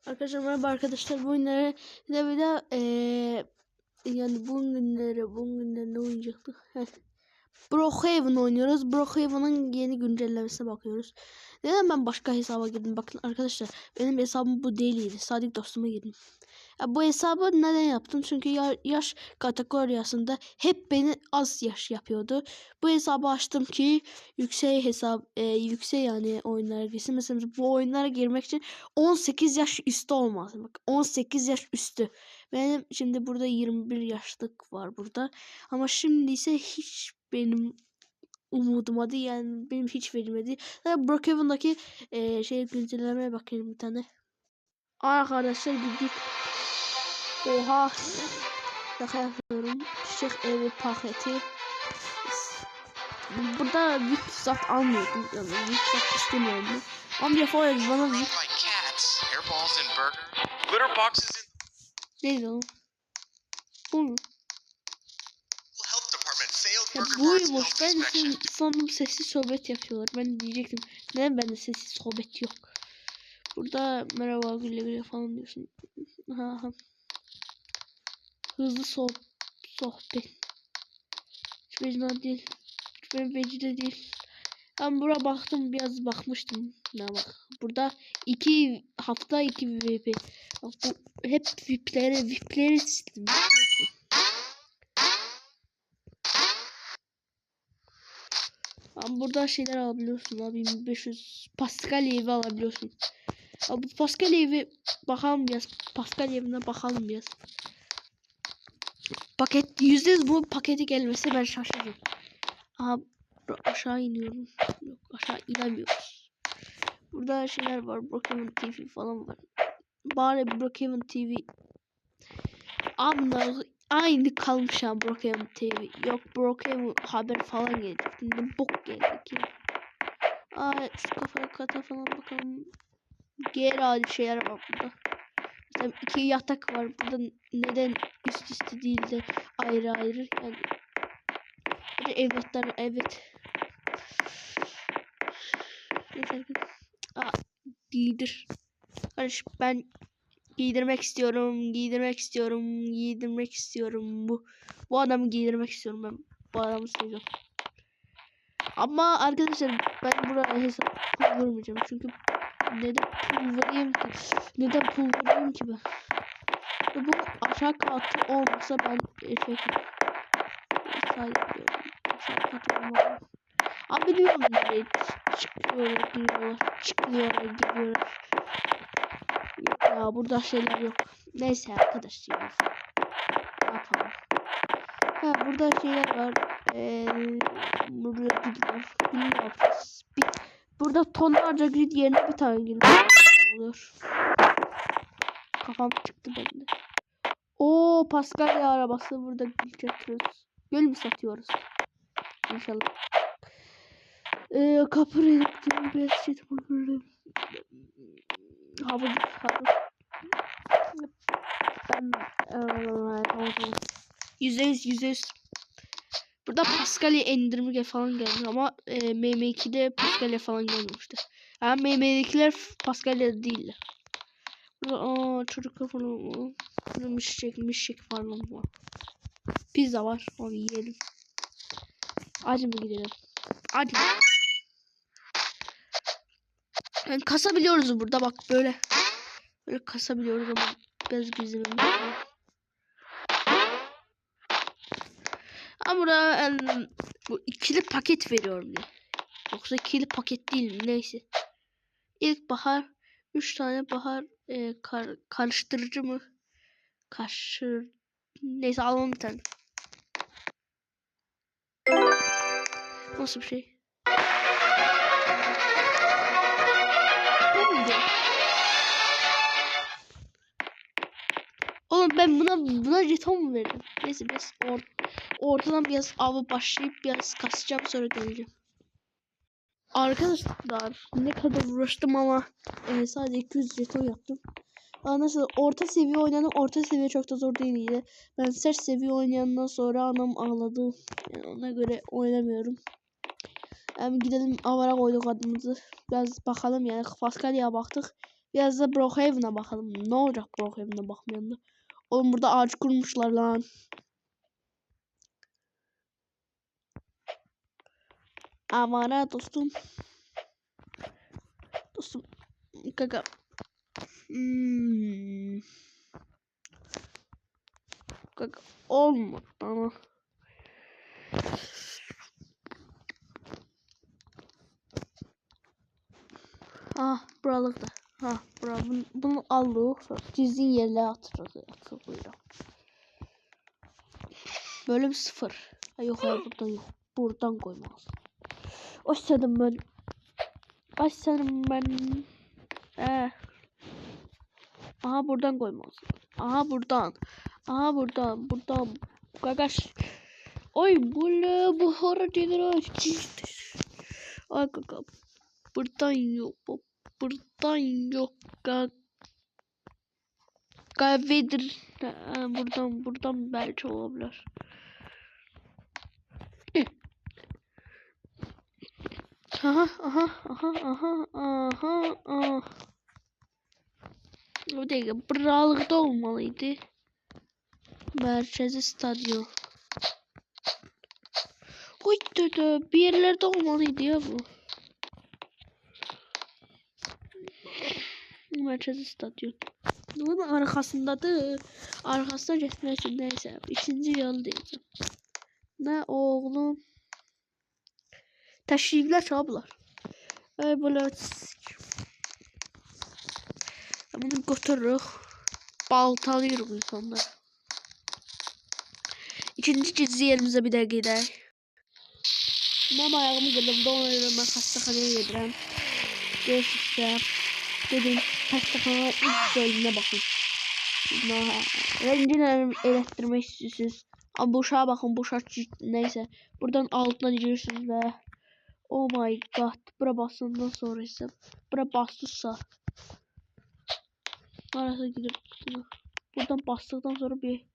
Arkadaşlar merhaba arkadaşlar, bugünlere bir de yani bugünlere ne oynayacaktık? Brookhaven oynuyoruz. Brookhaven'ın yeni güncellemesine bakıyoruz. Neden ben başka hesaba girdim? Bakın arkadaşlar, benim hesabım bu değildi. Sadık dostuma girdim. Bu hesabı neden yaptım? Çünkü yaş kategorisinde hep beni az yaş yapıyordu. Bu hesabı açtım ki yüksek yani oyunlara girsin. Mesela bu oyunlara girmek için 18 yaş üstü olmaz. Bak 18 yaş üstü. Benim şimdi burada 21 yaşlık var burada. Ama şimdi ise hiç benim umuduma değil, yani benim hiç verilmedi. Brookhaven'daki güncellemeye bakayım bir tane. Arkadaşlar gittik. Oha. Şaka yapıyorum. Çiçek evi paketi. Burada VIP zat almıyordum. Yani VIP zat istemiyorum. Amca falan bana VIP. Neydi o? Bu mu? Ya buymuş. Ben sandım sessiz sohbet yapıyorlar. Ben diyecektim. Neden bende sessiz sohbet yok? Burada merhaba güle güle falan diyorsun. Ha. Hızlı sohbet. Hiç mecnun değil. Hiç benim becide değil. Ben buraya baktım, biraz bakmıştım. Ya bak. Burada 2 hafta 2 VIP. Bak bu hep VIP'leri sistem. Ama burada şeyler alabiliyorsun abi, 1500 Pascal evi alabiliyorsun. Abi Pascal evi bakalım biraz. Pascal evine bakalım biraz. Paket %100 bu paketi gelmesi ben şaşırırım. Aha aşağı iniyorum. Yok aşağı inemiyoruz. Burada şeyler var. Brookhaven TV falan var. Bari Brookhaven TV. Abi aynı kalmış ya Brookhaven TV. Yok Brookhaven haber falan gelecek. Şimdi bok geldi ki. Şu kata falan bakalım. Geri adi şeyler var burada. Mesela 2 yatak var. Burada neden üst üste değil de ayrı ayrı yani. Evet. Giydir. Kardeş ben giydirmek istiyorum. Bu adamı giydirmek istiyorum ben. Bu adamı seviyorum. Ama arkadaşlar ben buraya hesap vermeyeceğim. Çünkü neden pul vereyim ki ben? Bu aşağı katı olmasa ben aşağı katı olmaz. Abi biliyorum nereye gidiyorlar. Yok ya, burada şeyler yok. Neyse arkadaşlar. Ne yapalım? Burada şeyler var. Burada grid var. Bilmiyorum. Burada tonlarca grid yerine bir tane grid oluyor. Kafam çıktı bende. Oo, Pascal arabası burada çekiyoruz. Göl mü satıyoruz? İnşallah. Kapı reduktif biraz şey yapıyorum. Havuz. Ben %100 burada Pascal'e indirme falan geldi ama MM2'de Pascal'e falan gelmemişti. Yani MM'dekiler Pascal'e değil. Burada çocuk falan mişek falan var. Pizza var. Onu yiyelim. Hadi mı gidelim? Hadi. Yani kasabiliyoruz burada, bak böyle kasabiliyoruz ama biraz gizlememiz lazım. Ama burada bu ikili paket veriyorum diye. Yoksa ikili paket değil mi? Neyse. İlk bahar 3 tane bahar karıştırıcı mı? Neyse alalım bir tane. Nasıl bir şey? Oğlum ben buna jeton mu veririm? Neyse biraz ortadan biraz avı başlayıp biraz kasacağım, sonra geleceğim. Arkadaşlar ne kadar uğraştım ama sadece 200 jeton yaptım. Nasıl orta seviye oynadım. Orta seviye çok da zor değildi. Ben sert seviye oynayandan sonra anam ağladı. Yani ona göre oynamıyorum. Gidelim avara koyduk adımızı. Biraz bakalım yani. Pascal'ya baktık. Biraz da Brookhaven'a bakalım. Ne olacak Brookhaven'a bakmayan da. Oğlum burada ağaç kurmuşlar lan. Aman ha dostum. Dostum. Kaka. Kaka. Olmadı ama. Ah buralık da. Ha bura bunu aldık. Çizdiğin yerlere atılıyor. Bölüm 0. Yok hayır buradan yok. Buradan koymaz. Başladım ben. Başladım ben. Aha buradan koymaz. Aha buradan. Aha buradan. Buradan. Gagaş. Oy bu horror general. Ay kaka. Buradan yok. Buradan yok. Kahvedir. Buradan belki olabilir. Aha. O değil, buralıkta olmalıydı. Merkezi stadyum. Oy bir yerlerde olmalıydı ya bu. Merkezi stadyum. Bunun arkasındadır. Arkasına geçmek için neyse. İkinci yol diyeceğim. Ne oğlum? Teşrifler çablar. Ay böyle. Bunu götürürük. Baltalıyoruz insanlar. İkinci çizgi yerimize bir de gider. Ben ayağımı kırdım. Dolayısıyla ben hastahaneye giderim. Görüşürüz. Dedim hastahaneye ilk bölümüne bakın. Rencin elektirmek istiyorsunuz. Ama bu uşağa bakın. Bu uşak neyse. Buradan altına giriyorsunuz ve oh my god. Bura bastığından sonra ise. Bura bastırsa. Arası gidip buradan bastıktan sonra bir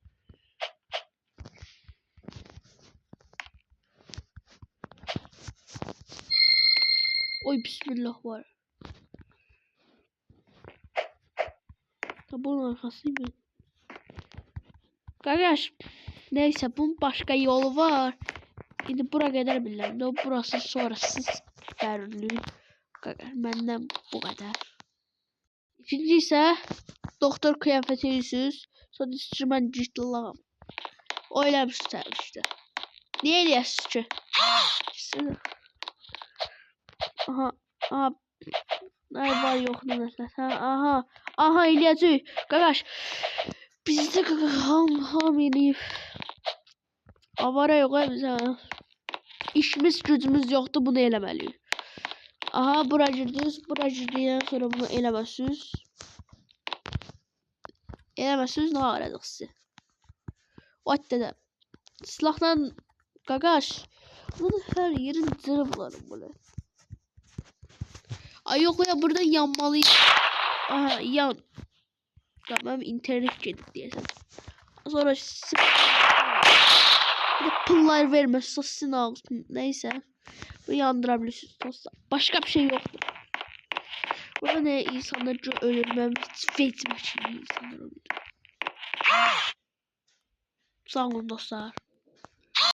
oy bismillah var. Bunun arkasıyım. Kardeş neyse bunun başka yolu var. Şimdi buraya kadar bilmem. Burası sonrası belirli. Benden bu kadar. İkinci ise doktor kıyafeti yüzsüz. Sonra instrument cihtlağım. Öyle bir şey işte. Niye diyorsun ki? Aha. Ay var yok ne mesela. Aha İlyacı. Kardeş. Bizde hamileyim. Avara yok bize. İşimiz gücümüz yoktu bunu eləməliyik. Aha bura girdiniz. Bura girdikdən sonra bunu eləməsiniz. Eləməsiniz nə aradıq sizi. Ot dedim. Silahla qaqaş. Bunu her yerin cırıblarım böyle. Ay yok ya burada yanmalıyım. Aha yan. Tamam internet gelip diyesem. Sonra bir de pullar vermezse sizin ağzınız. Neyse. Bu yandırabilirsiniz dostlar. Başka bir şey yok. Burada ne insanlar ölürmem. Fate için insanlar ölür. Sağ olun dostlar.